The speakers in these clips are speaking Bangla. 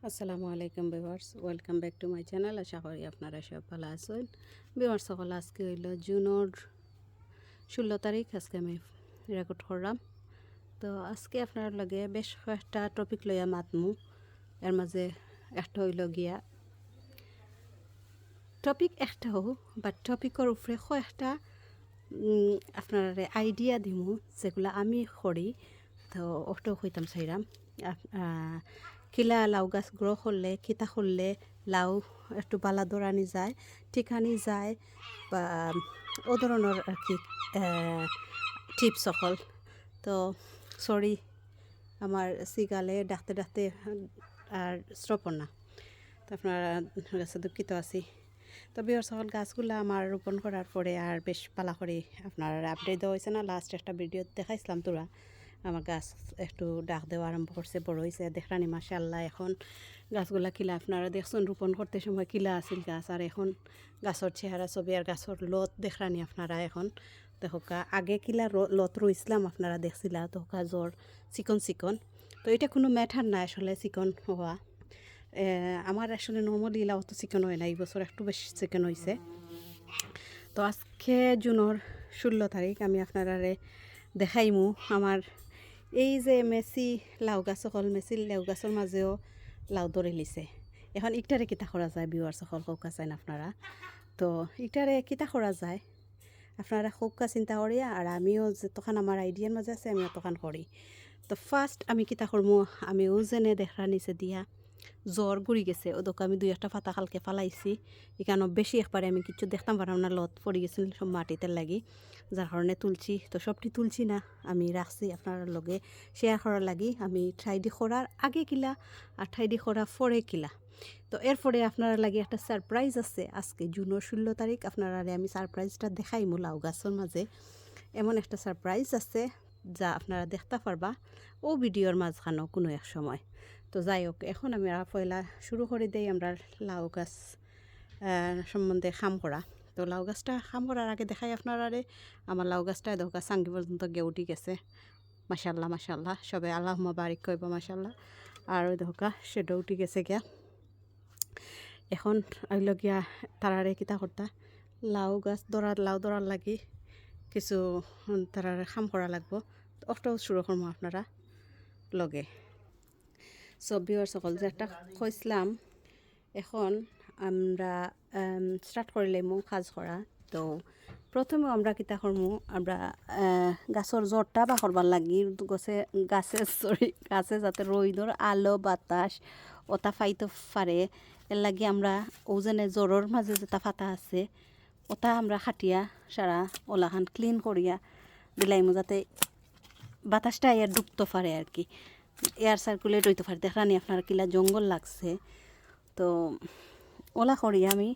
আসসালামু আলাইকুম viewers, welcome back to my channel. আশা করি আপনারা সব ভালো আছেন। ভিউয়ার্স সকল, আজকে হইল জুনের 16 তারিখ। আজকে আমি রেকর্ড করলাম। তো আজকে আপনার লগে বেশ কয়েকটা টপিক লইয়া মাতমু। এর মাঝে একটা হইল গিয়া টপিক একটা হোক বা টপিকের উপরে কয়েকটা আপনার আইডিয়া দিমু যেগুলো আমি করি। তো ওটাও হইতাম চাইরাম কিলা লাউ গাছ গ্রো করলে কিতা করলে লাউ একটু বালা দৌড়ানি যায়, ঠিকানি যায়, বা ও ধরনের আর কি টিপস সকল। তো সরি, আমার সিগালে ডাকতে ডাকতে আর স্ট্রপর না, তো আপনারা কাছে দুঃখিত আছি। তো বিয়ার সকল, গাছগুলো আমার রোপণ করার পরে আর বেশ পালা করে আপনার আপডেট দেওয়া হয়েছে না। লাস্ট একটা ভিডিও দেখাইছিলাম, তোরা আমার গাছ একটু ডাক দেওয়া আরম্ভ করছে, বড় হয়েছে দেখরানি মাশাআল্লাহ। এখন গাছগুলা কিলা আপনারা দেখছেন, রোপণ করতে সময় কিলা আছিল গাছ, আর এখন গাছের চেহারা ছবি আর গাছের লত দেখরানি আপনারা। এখন দেখা আগে কিলা লত রইছিলাম আপনারা দেখছিলা, তো গাছর চিকন চিকন। তো এটা কোনো ম্যাটার না আসলে চিকন হওয়া। আমার আসলে নর্মালি লাউ তো চিকেন হয় না, এই বছর একটু বেশি চিকেন হয়েছে। তো আজকে জুনের 16 তারিখ আমি আপনারা দেখাইমু আমার এই যে মেসি লাউ গাছ সকল, মেসি লাউ গাছের মাঝেও লাউ ধরে লিছে। এখন ইটারে কিতা করা যায় বিওয়ার সকল কৌকা চাইন আপনারা। তো ইটারে কিতা করা যায় আপনারা কৌকা চিন্তা করিয়া, আর আমিও যে তখন আমার আইডিয়ার মাঝে আছে আমিও তখন করি। তো ফার্স্ট আমি কিতা করবো, আমি ও যেনে দেখা নিচে দিয়া জ্বর গুড়ি গেছে, ও দোকা আমি 2-1টা পাতা খালকে ফালাইছি। এখানে বেশি একবারে আমি কিছু দেখতাম পারলাম না, লত পড়ে গেছিল সব মাটিতে লাগি, যার কারণে তুলছি। তো সবটি তুলছি না, আমি রাখছি আপনার লগে শেয়ার করার লাগি। আমি ঠাইডি করার আগে কিলা আর ঠাইডি করা পরে কিলা। তো এরপরে আপনারা লাগে একটা সারপ্রাইজ আছে। আজকে জুনের 16 তারিখ আপনারা আমি সারপ্রাইজটা দেখাইমু। লাউ গাছের মাঝে এমন একটা সারপ্রাইজ আছে যা আপনারা দেখতে পারবা ও ভিডিওর মাঝখানেও কোনো এক সময়। তো যাই হোক, এখন আমি পয়লা শুরু করে দেই আমরা লাউ গাছ সম্বন্ধে খাম করা। তো লাউ গাছটা খাম করার আগে দেখাই আপনারা আমার লাউ গাছটা দেখা সাঙ্গি পর্যন্ত গে উঠি গেছে। মাশাল্লাহ মাশাল্লাহ, সবে আল্লাহ বারিক কইব মাশাল্লাহ। আর ওই দেখা সেটা উঠি গেছে গিয়া। এখন আইল গিয়া তারারে কিতা করতা, লাউ গাছ লাউ ধরার লাগি কিছু তারারে খাম করা লাগবো। ওটাও শুরু করবো আপনারা লগে। ভিউয়ার সকল, যে একটা কইসলাম, এখন আমরা স্টার্ট করলেমু কাজ করা। তো প্রথমে আমরা কিতা করমু, আমরা গাছের জটটা বা করবার লাগি গাছে যাতে রোদর আলো বাতাস ওটা ফাইতে পারে, এর লাগি আমরা ওজনে জ্বরের মাঝে যেটা ফাতা আছে ওটা আমরা খাটিয়া সারা ওলাখান ক্লিন করিয়া দিলাইমু, যাতে বাতাসটা এর ডুবতে পারে আর কি, এয়ার সার্কুলেট হইতে পারে। দেখানি আপনার কিলা জঙ্গল লাগছে। তো ওলা করি আমি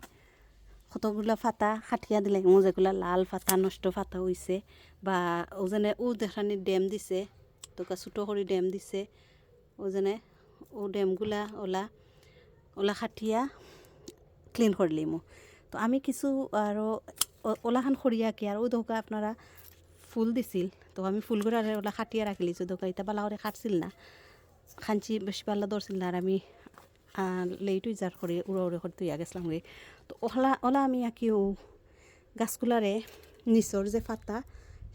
কতগুলো ফাতা খাটিয়া দিলাই, যেগুলো লাল ফাতা নষ্ট ফাতা হয়েছে, বা ওজনে ও দেখানি ড্যাম দিছে, তোকা ছোটো করে ড্যাম দিছে ওজনে, ও ড্যামগুলা ওলা খাটিয়া ক্লিন করলিমু। তো আমি কিছু আরও ওলাখান খরিয়া কি আর ও দোকা আপনারা ফুল দিছিল, তো আমি ফুলগুলো ওলা খাটিয়া রাখিলিছো। দোকা ইতা বালা করে খাটছিল না, খাঞ্চি বেশি পাল্লা ধরছিল না, আর আমি লেইটুই জার করে উড়া উড়ে করে তুই গেছিলাম গে। তো ওলা আমি আঁকিও গাছগুলারে নিচর যে ফাতা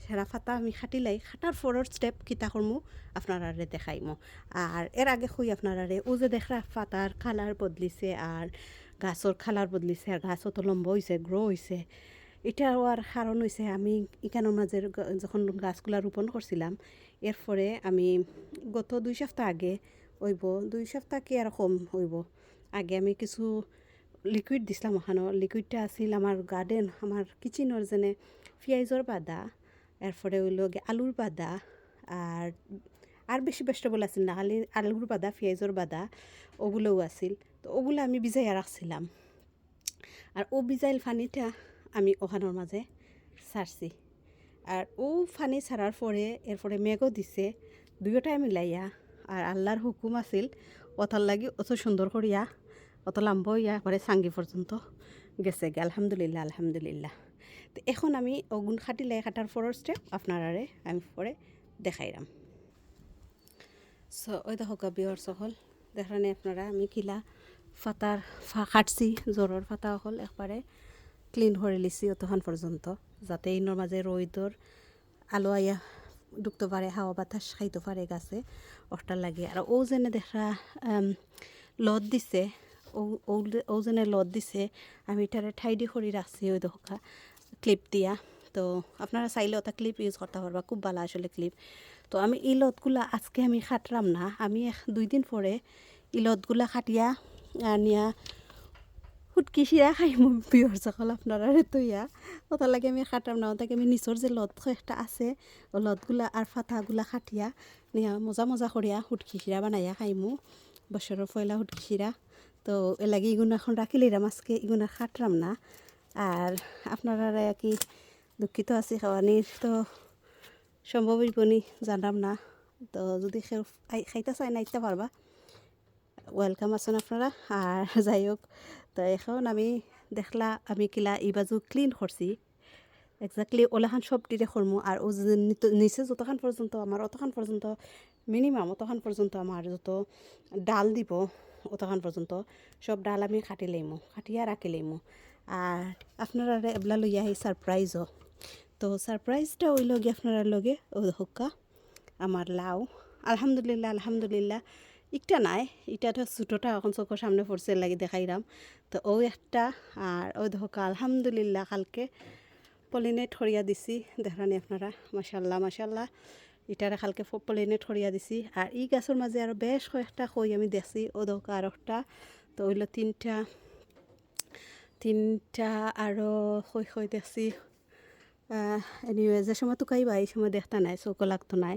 সেরা ফাতা আমি খাটিলাই, খাটার ফরর স্টেপ কিতা করমু আপনারা দেখাইমু। আর এর আগে খুই আপনারা ও যে দেখা ফাতার কালার বদলিছে আর গাছর কালার বদলিছে, আর গাছও তো লম্বা হয়েছে, গ্রো হয়েছে। এটা আর কারণ হয়েছে আমি এখানের মাঝে যখন গাছগুলা রোপণ করছিলাম, এরপরে আমি গত 2 সপ্তাহ আগে হইব, 2 সপ্তাহ কি আর কম হইব আগে আমি কিছু লিকুইড দিছিলাম। ওখানে লিকুইডটা আছিল আমার গার্ডেন, আমার কিচেনের যেনে পেঁয়াজর বাদা, এরপরে হইল আলুর বাদা, আর বেশি ভেজিটেবল আছিল না, খালি আলুর বাদা পেঁয়াজর বাদা ওগুলোও আছিল। তো ওগুলো আমি ভিজাইয়া রাখছিলাম, আর ও ভিজাইল পানিটা আমি ওখানের মাঝে ছাড়ছি। আর ও পানি ছাড়ার পরে এরপরে মেঘও দিছে, দুইটাই মিলাইয়া। আর আল্লাহর হুকুম আছিল ওটার লাগি অত সুন্দর করিয়া অত লম্বা হইয়া একবারে সাঙ্গি পর্যন্ত গেছে গে। আলহামদুলিল্লাহ আলহামদুলিল্লাহ। তো এখন আমি ওগুন খাটিলাই, খাটার পরের স্টেপ আপনারারে আমি পরে দেখাইলাম। ওই দেখো ভিউয়ার্স সকল, দেখানি আপনারা আমি কিলা ফাতার কাটছি জ্বরের ফাতা হল একবারে ক্লিন করে লিছি অতক্ষণ পর্যন্ত যাতে ইনোর মাঝে রইদর আলো আইয়া ঢুকতে পারে হাওয়া বাতাস খাইতে পারে গাছে ওটার লাগে আর ও যেনে দেখা লত দিছে ও যেনে লত দিছে আমি এটারে ঠাইডি করে রাখছি ওই দেখা ক্লিপ দিয়া তো আপনারা চাইলে ওটা ক্লিপ ইউজ করতে পারবা খুব ভালো আসলে ক্লিপ তো আমি এই লতগুলা আজকে আমি খাটলাম না আমি 2 দিন পরে এই লতগুলা খাটিয়া নিয়া ফুটকি শিরা খাই বিহর সকল আপনারা তৈয়া ওটার লাগে আমি খাটাম না ওটাকে আমি নিচর যে লত একটা আছে ও লতগুলা আর ফাতাগুলা খাটিয়া নিয়া মজা মজা করিয়া ফুটকি শিরা বানাইয়া খাইমু বছরের পয়লা ফুটকি শিরা তো এ লাগে ইগুনা এখন রাখিলিরাম আজকে ইগুনা খাটলাম না আর আপনারা কি দুঃখিত আছি খাওয়ানির তো সম্ভব হইবনি জানাম না তো যদি খাইতে চাই নাইতে পারবা ওয়েলকাম আছেন আপনারা আর যাই হোক তো এখন আমি দেখলা আমি কিলা এই বাজু ক্লিন করছি এক্স্যাক্টলি ওলাখান সব টিরে করমু আর ও নিচে যতক্ষণ পর্যন্ত আমার অতক্ষণ পর্যন্ত মিনিমাম অতক্ষণ পর্যন্ত আমার যত ডাল দিব অতক্ষণ পর্যন্ত সব ডাল আমি কাটি লইমু কাটিয়া রাখি লইমু আর আপনারা এবলা লইয়া এই সারপ্রাইজও তো সারপ্রাইজটা ওই লগে আপনারা লগে ও হক্কা আমার লাউ আলহামদুলিল্লাহ একটা নাই এটা তো ছোটোটা এখন চোখের সামনে পড়ছে লাগে দেখাইরাম তো ও একটা আর ওই হক্কা আলহামদুলিল্লাহ কালকে পলিনেট করিয়া দিছি দেখানি আপনারা মাশাল্লাহ এটারে কালকে পলিনেট করিয়া দিছি আর এই গাছের মাঝে আরও বেশ কয়েকটা কই আমি দেখছি ও দোকা আর একটা তো ওইলো তিনটা আরও কই দেখছি এনিওয়ে যে সময় টুকাইবা এই সময় দেখতে নাই চৌকো লাগতো নাই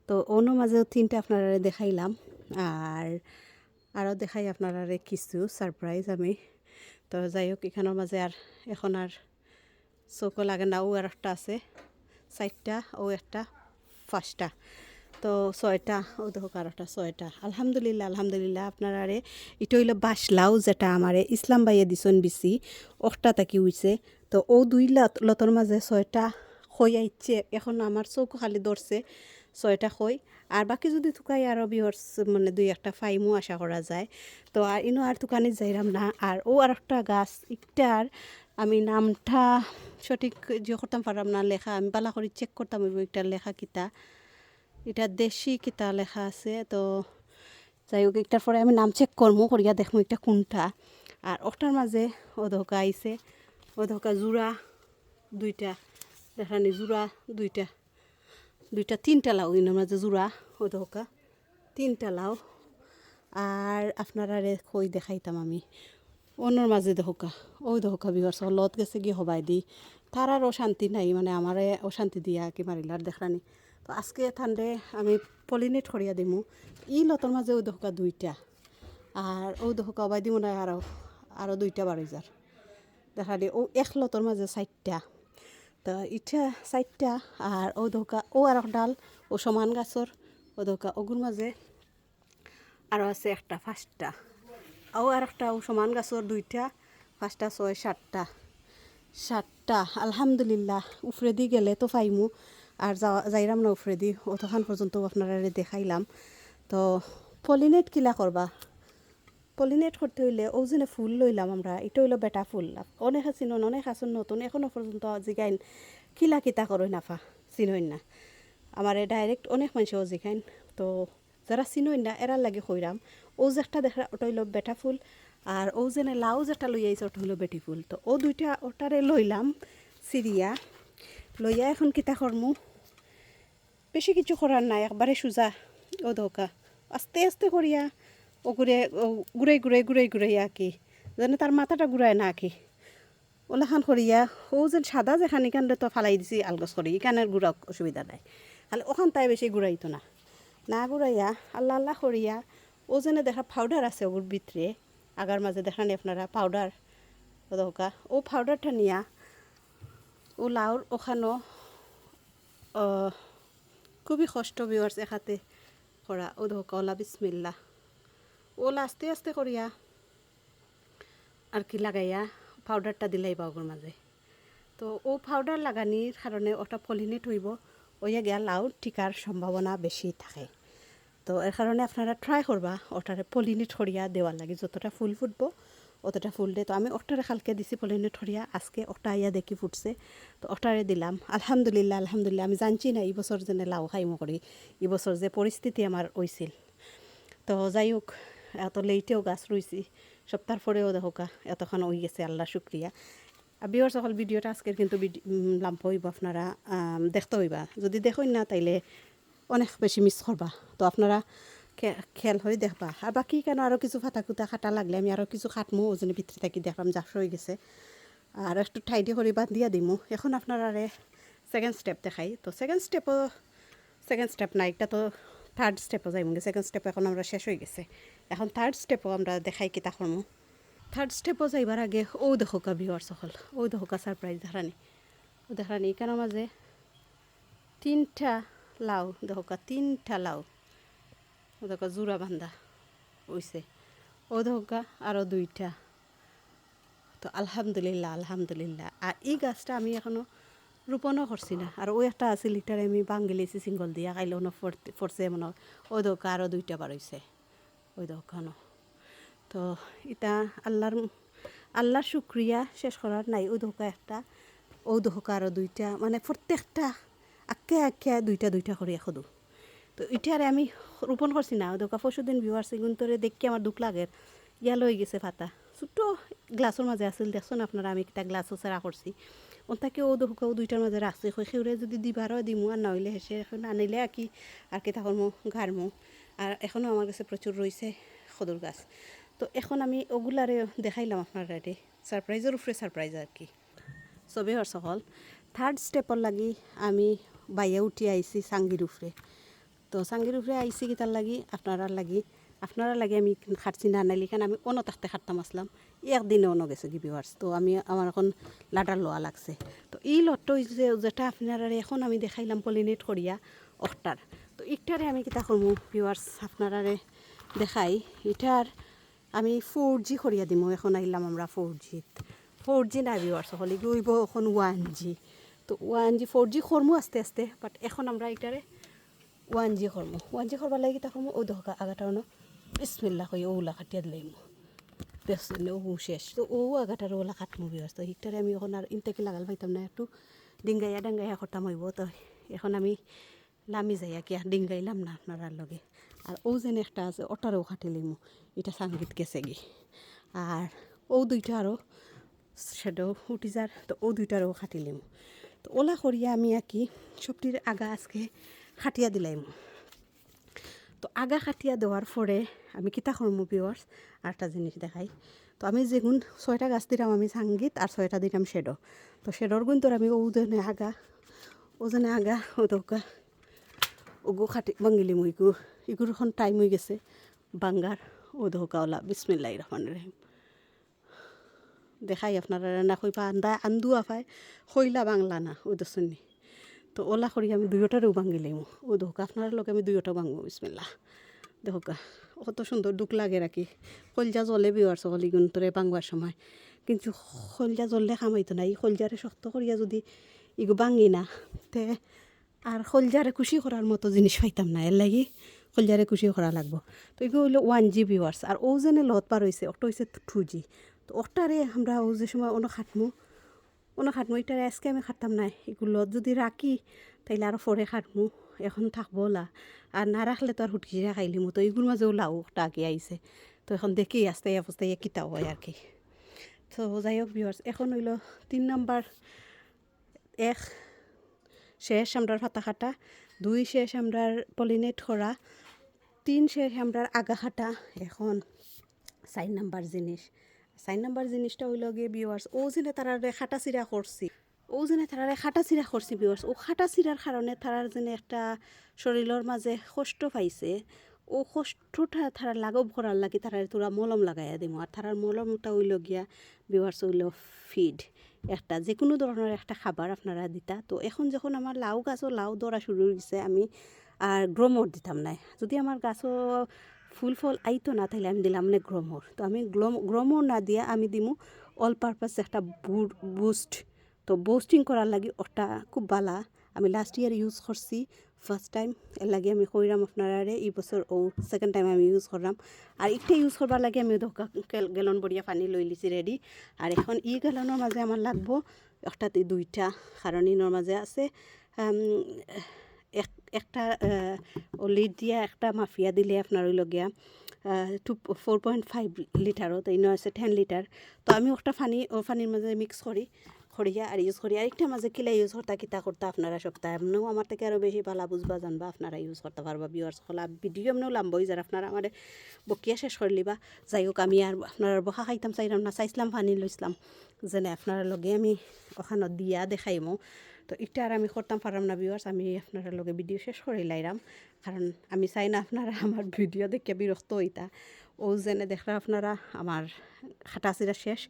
তো অন্য মাঝেও 3টা আপনারা দেখাইলাম আর আরও দেখাই আপনারা কিছু সারপ্রাইজ আমি তো যাই হোক এখানের মাঝে আর এখন আর চৌকো লাগে না ও আর একটা আছে 4টা ও একটা 5টা তো 6টা ও দেখো আর একটা 6টা আলহামদুলিল্লাহ আপনারা এটা হইলো বাসলাও যেটা আমারে ইসলাম বাইয়ে দিছন বিসি ওটা তাকি হইছে তো ও 2 লতর মাঝে 6টা খই আইছে এখন আমার চৌকো খালি ধরছে 6টা খই আর বাকি যদি থুকাই আরও বিহর্স মানে 2-1টা ফাইমও আশা করা যায় তো আর ইনো আর থুকানি যাইরাম না আর ও আর একটা গাছ একটার আমি নামটা সঠিক যে করতাম পারলাম না লেখা আমি বালা করে চেক করতাম একটার লেখা কিতা এটা দেশি কিতা লেখা আছে তো যাই হোক একটার পরে আমি নাম চেক করবো করিয়া দেখবো একটা কোনটা আর ওটার মাঝে ও ধোকা আইছে ও ধোকা জোড়া 2টা দেখানি জোড়া 2টা 3টা লাউ ইনোর মাঝে জোড়া ও ধোকা 3টা লাউ আর আপনারা কই দেখাইতাম আমি অন্যর মাঝে ধোকা ওই ধোকা বিবার লত গেছে গিয়ে হবাই দি তার আর অশান্তি নাই মানে আমারে অশান্তি দিয়া কি মারিলার দেখানি তো আজকে ঠান্ডে আমি পলিনেট করিয়া দিমু ই লতর মাঝে ওই ধোকা 2টা আর ও ধোকা হবাই দিমু না আরও 2টা বাড়ি যার দেখানি ও এক লতর মাঝে 4টা তো ইটা 4টা আর ও ধোকা ও আর ডাল ও সমান গাছর ও ধোকা ওগুর মাঝে আরও আছে একটা 5টা ও আর একটা ও সমান গাছর 2টা 5টা 6 7টা আলহামদুলিল্লাহ উফরে দি গেলে তো ফাইমু আর যাইরাম না উফরে দি অতক্ষণ পর্যন্ত আপনারা দেখাইলাম তো পলিনেট কিলা করবা পলিনেট করতে হইলে ও যেন ফুল লইলাম আমরা এটা হইলো বেটা ফুল অনেক চিনন অনেক আসুন নতুন এখনো পর্যন্ত জিগাইন কিলা কিতা করই নাফা চিনইন না আমার ডাইরেক্ট অনেক মানুষও জিগাইন তো যারা চিনইন না এরার লাগে কইরাম ও যে একটা দেখা ওটা হইলো বেটা ফুল আর ও যেন লাউ যেটা লই আইছে ওটা হইলো বেটি ফুল তো ও 2টা ওটারে লইলাম সিরিয়া লইয়া এখন কিতা করমু বেশি কিছু করার নাই একবারে সোজা ও ধোকা আস্তে করিয়া ও ঘুরাই আঁকি যেন তার মাথাটা ঘুরায় না আঁকি ওলাখান করিয়া ও যে সাদা যেখান এখানে তো ফালাই দিছি আলগস করি এখানের ঘুরা অসুবিধা নাই খালি ওখান তাই বেশি ঘুরাইতো না ঘুরাইয়া আল্লাহ করিয়া ও যেন দেখা পাউডার আছে ওর ভিতরে আগার মাঝে দেখানি আপনারা পাউডার ও ধোকা ও পাউডারটা নিয়া ও লাউর ওখানো খুবই কষ্ট বিওয়ার্স এখাতে করা ও ধোকা ওলা বিসমিল্লাহ ওলা আস্তে করিয়া আর কি লাগাইয়া পাউডারটা দিলাই বাউগুর মাঝে তো ও পাউডার লাগানির কারণে ওটা পলিনেট হইব ওইয়া গিয়া লাউ টিকার সম্ভাবনা বেশি থাকে তো এর কারণে আপনারা ট্রাই করবা ওটারে পলিনেট করিয়া দেওয়ার লাগে যতটা ফুল ফুটবো অতটা ফুল দে। তো আমি ওটারে কালকে দিছি পলিনেট করিয়া, আজকে ওটা আইয়া দেখি ফুটছে, তো ওটারে দিলাম। আলহামদুলিল্লাহ আলহামদুলিল্লাহ। আমি জানছি না এই বছর যেন লাউ খাইমো করি, এই বছর যে পরিস্থিতি আমার হইছিল। তো যাই হোক, এত লেটেও গাছ রইছি, সপ্তাহ পরেও দেখোকা এতক্ষণ হয়ে গেছে, আল্লাহ শুক্রিয়া। আর বিয়ার সকল ভিডিওটা আজকের কিন্তু লাম্প হইব, আপনারা দেখতে হইবা। যদি দেখুন না তাইলে অনেক বেশি মিস করবা। তো আপনারা খেয়াল হয়ে দেখবা। আর বাকি কেন আরও কিছু ফাটা কুটা খাটা লাগলে আমি আরও কিছু খাটমো, ওজনে ভিতরে থাকি দেখলাম জাস হয়ে গেছে, আর একটু ঠাইডি করে বান্ধিয়া দিমু। এখন আপনারা সেকেন্ড স্টেপ দেখাই। তো সেকেন্ড স্টেপ না, এটা তো থার্ড স্টেপও যাইমু। সেকেন্ড স্টেপ এখন আমরা শেষ হয়ে গেছে, এখন থার্ড স্টেপও আমরা দেখাই কিতা করমু। থার্ড স্টেপও যাইবার আগে ও দেখোকা ভিউয়ার সকল, ও দেখোকা সারপ্রাইজ দেখানি কেন মাঝে 3টা লাউ দেখোকা, 3টা লাউ ও দেখো জোড়া বান্ধা হইছে, ও দেখোকা আরও 2টা। তো আলহামদুলিল্লাহ আলহামদুলিল্লাহ। আর এই গাছটা আমি এখনও রোপণও করছি না। আর ওই একটা আছে লিটারে আমি বাঙ্গিলেছি সিঙ্গল দিয়া, খাইলেও ফরছে মনে হয়। ওই দোকা আরও 2টা বাড়ইছে, ওই দোকানো। তো এটা আল্লাহর শুক্রিয়া শেষ করার নাই। ওই দোকা একটা, ও দোকা আরও 2টা, মানে প্রত্যেকটা আঁকে 2টা করে এখদু। তো এটারে আমি রোপণ করছি না, ওই দোকা পরশুদিন ভিউয়ার সিগুন তোরে দেখি আমার দুঃখ লাগে, ইয়া লই গেছে পাতা। ছোটো গ্লাসের মাঝে আসছিল, দেখছেন আপনারা, আমি একটা গ্লাসও চেরা করছি। ওটাকে ও দোকা ও 2টার মাঝে রাখছে, সেউরে যদি দিবারও দিমু, আর নইলে হেসে এখন আনিলে আর কি তখন ঘাড়মু। আর এখনও আমার কাছে প্রচুর রয়েছে খদুর গাছ। তো এখন আমি ওগুলারে দেখাইলাম আপনারা, সারপ্রাইজের উপরে সারপ্রাইজ আর কি। সবে হর সকল থার্ড স্টেপর লাগি আমি বাইয়া উঠি আইছি সাঙ্গির উপরে। তো সাঙ্গির উপরে আইসি কি তার লাগি আপনারা লাগি আমি খাটছি না, নাইলে কেন আমি অন্য থাকতে খাটতাম আসলাম, একদিনে অন্য গেছে কি ভিউয়ার্স। তো আমি আমার এখন লাডার লোয়া লাগছে। তো এই লটটা যেটা আপনারা এখন আমি দেখাইলাম পলিনেট করিয়া অটার। তো ইটারে আমি কিতা করবো ভিউয়ার্স আপনারা দেখাই। এটার আমি 4G করিয়া দিমু। এখন আইলাম আমরা 4G না ভিউয়ার্স হলে গইব এখন 1G। তো 4G করমু আস্তে আস্তে, বাট এখন আমরা এটারে 1G করমু। 1G করবার লাগি তা করমু ও দোকা আগাটা হলো বিসমিল্লাহ কই ওলা কাটিয়া দিলাম, দেখছেন ও শেষ। তো ও আগাটার ওলা কাটমু ভিউয়ার্স। তো এটারে আমি এখন আর ইনটাকে লাগাল পাইতাম না, একটু ডিঙ্গাইয়া করতাম হইব। তো এখন আমি লামি যাইয়া কি ডিঙ্গাইলাম না আপনার লগে। আর ও যেন একটা আছে ওটারও খাটিলিমু, এটা সাঙ্গীত গেছে গি। আর ও 2টা আরও সেটাও উঠি যার, তো ও 2টারও খাটিলিমু। তো ওলা করিয়া আমি আর কি সবটির আগা আজকে খাটিয়া দিলাম। তো আগা খাটিয়া দেওয়ার পরে আমি কিতা করমু ভিউয়ার্স আর একটা জিনিস দেখাই। তো আমি যেগুন 6টা গাছ দিলাম আমি সাঙ্গীত, আর 6টা দিলাম শেডো। তো শেডোর গুণ তোর আমি ওজনে আগা ও দোকা ওগো খাটি বাঙ্গিলি ইগুর এখন টাইম হয়ে গেছে বাঙ্গার। ও দোকা ওলা বিসমিল্লাহির রহমানির রহিম দেখাই আপনারা না কই আন্দু আফায় খইলা বাংলা না ও দশনি। তো ওলা করি আমি 2টারও বাঙ্গিলাম। ও দোকা আপনার লোক আমি 2টা বাঙ্গবো বিসমিল্লাহ। দেখোকা কত সুন্দর দুঃখ লাগে রাখি, কলজা জলে বিওয়ার সকল ইগুন তোরে বাংবার সময়, কিন্তু কলজা জ্বললে খামাইতো না। এই কলজারে শক্ত করিয়া যদি ইগু বাঙ্গি না তে আর কলজারে খুশি করার মতো জিনিস পাইতাম না, এর লাগি কলজারে খুশি করা লাগবো। তো এগুলো হইলো 1G ভিউয়ার্স। আর ও যেনে লত পার হয়েছে ওটা হয়েছে 2G। তো ওটারে আমরা ও যে সময় অন্য খাটমু এটারে আজকে আমি খাটতাম না, এগুলো যদি রাখি তাইলে আরও পরে খাটমু, এখন থাকবো ওলা। আর না রাখলে তো আর হুটকিরা খাইলিমু। তো এইগুলোর মাঝেও লাউ ওটা আগে আইছে। তো এখন দেখি আস্তে আস্তে কিতাও হয় আর কি। তো যাই হোক ভিউয়ার্স, এখন হইল 3 নাম্বার 1 শেষ আমরার ফাতা খাটা, 2 শেষ আমরার পলিনেট করা, 3 শেষ আমরার আগা খাটা। এখন 4 নাম্বার জিনিসটা হইল গিয়ে ভিউয়ার্স ও যেনে তারা খাটা চিরা করছি ভিউয়ার্স। ও খাটা চিরার কারণে তারার যেনে একটা শরীরের মাঝে কষ্ট পাইছে, ও কষ্টটা তারা লাঘব করার লাগি তারা তোরা মলম লাগাইয়া দিব। আর তারার মলমটা হইল গিয়া ভিউয়ার্স হইল ফিড, একটা যে কোনো ধরনের একটা খাবার আপনারা দিতা। তো এখন যখন আমার লাউ গাছও লাউ ধরা শুরু হয়েছে, আমি আর গ্রোমর দিতাম না। যদি আমার গাছও ফুল ফল আইতো না তাহলে আমি দিলাম না গ্রোমর। তো আমি গ্রোমর না দিয়া আমি দিমু অল পারপাস একটা বুস্ট। তো বুস্টিং করার লাগি ওটা খুব বালা, আমি লাস্ট ইয়ার ইউজ করছি ফার্স্ট টাইম এর লাগে আমি কইরাম আপনারা এই বছর ও সেকেন্ড টাইম আমি ইউজ করলাম আর একটা ইউজ করবার লাগে আমি গ্যালন বড়িয়া পানি লই লিছি রেডি আর এখন ই গ্যালনের মাঝে আমার লাগবো একটাতে দুইটা কারণ ইনোর মাঝে আছে একটা লিড দিয়া একটা মাফিয়া দিলে আপনার ওই লগিয়া 4.5 লিটারও তো ইনো আছে 10 লিটার তো আমি একটা পানির মাঝে মিক্স করিয়া আর ইউজ করি আরেকটা মাঝে কিলা ইউজ করতা কিতা করতা আপনারা সপ্তাহে এমনিও আমার থেকে আরও বেশি ভালো বুঝবা জানবা আপনারা ইউজ করতে পারবা ভিউয়ার্স হলা ভিডিও এমনিও লাম্ব হয়ে যারা আপনারা আমার বকিয়া শেষ করলিবা যাই হোক আমি আর আপনার বহা খাইতাম চাইলাম না চাইছিলাম পানি লইছিলাম যেনে আপনার লগে আমি ওখানে দিয়া দেখাইমো তো এটা আর আমি করতাম পারলাম না ভিউয়ার্স আমি আপনারা লগে ভিডিও শেষ করে লাইলাম কারণ আমি চাই না আপনারা আমার ভিডিও দেখে বিরক্ত হইতা ও যেনে দেখরা আপনারা আমার খাটাচিরা শেষ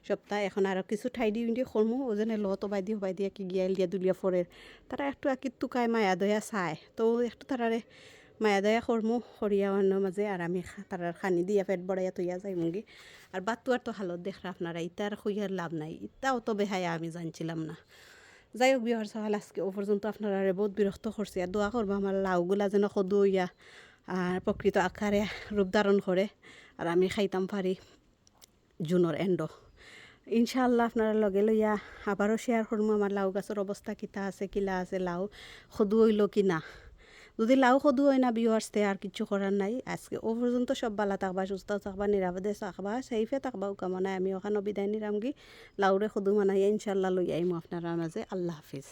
সপ্তাহে এখন আরও কিছু ঠাই দিয়ে করমু ও যেনে লত বাই দিয়ে কি গিয়াল দিয়া দুলিয়া ফরের তারা একটু আকির টুকায় মায়া দয়া চায় তো একটু তারারে মায়া দয়া করমু করিয়া অন্য মাঝে আর আমি তারার খানি দিয়া পেট বড়াইয়া তৈয়া যাই মুগি আর বাত্তু আর তো হালত দেখরা আপনারা ইতার খুইয়ার লাভ নাই ইতাও তো বেহায়া আমি জানছিলাম না যাই হোক বিহার সকাল আজকে ও পর্যন্ত আপনারা বহুত বিরক্ত করছে আর দোয়া করবো আমার লাউগুলা যেন কদু হইয়া আর প্রকৃত আকারে রূপ ধারণ করে আর আমি খাইতাম পারি জুনের এন্ড ইনশাআল্লাহ আপনারা লগে লইয়া আবারও শেয়ার করবো আমার লাউ গাছের অবস্থা কিতা আছে কিলা আছে লাউ কদু হইল কি না যদি লাউ কদু হয় না ভিউয়ার্সতে আর কিছু করার নাই আজকে ও পর্যন্ত সব ভালো থাকবা সুস্থ থাকবা নিরাপদে থাকবা সেইফে থাকবা কামনায় আমি ওখানে বিদায় নিরামগি লাউরে কদু মানাইয়া ইনশাআল্লাহ লই আইমু আপনারা মাঝে আল্লাহ হাফিজ।